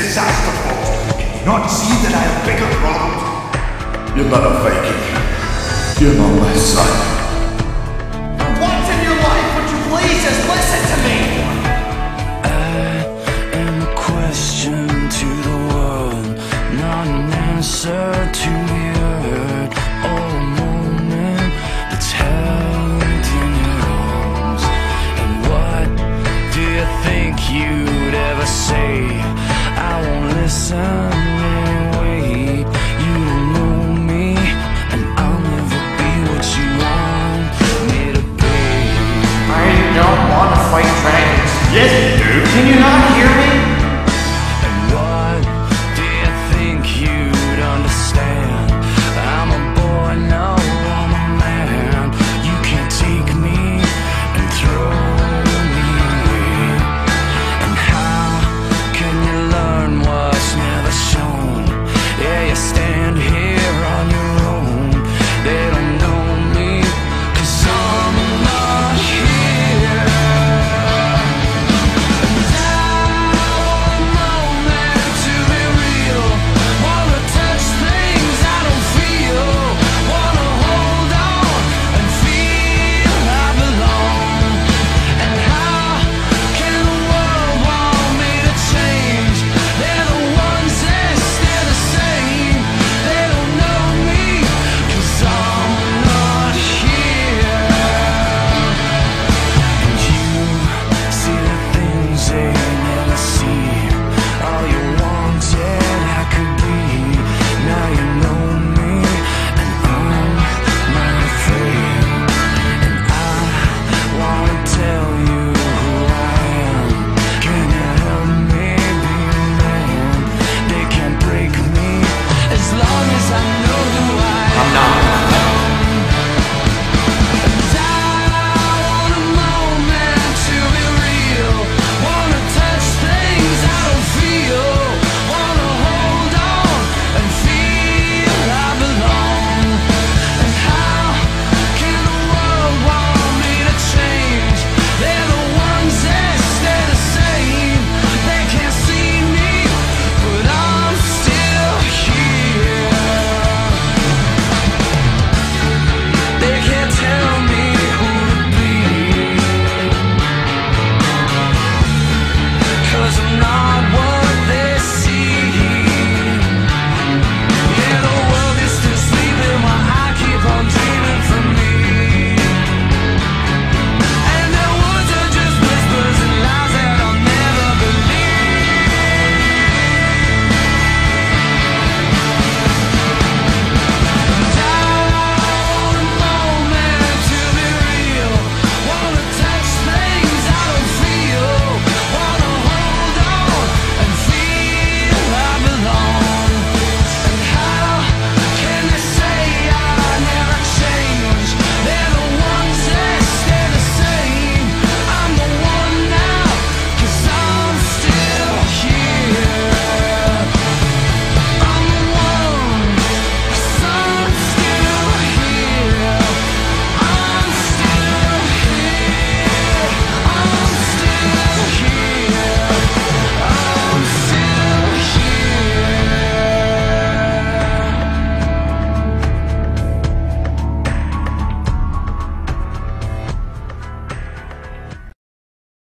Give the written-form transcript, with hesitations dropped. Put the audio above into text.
disaster falls. Can you not see that I have bigger problems? You're not a Viking. You're not my son. For once in your life, would you please just listen to me? I am a question to the world, not an answer to the earth. Or a moment that's held in your arms. And what do you think you'd ever say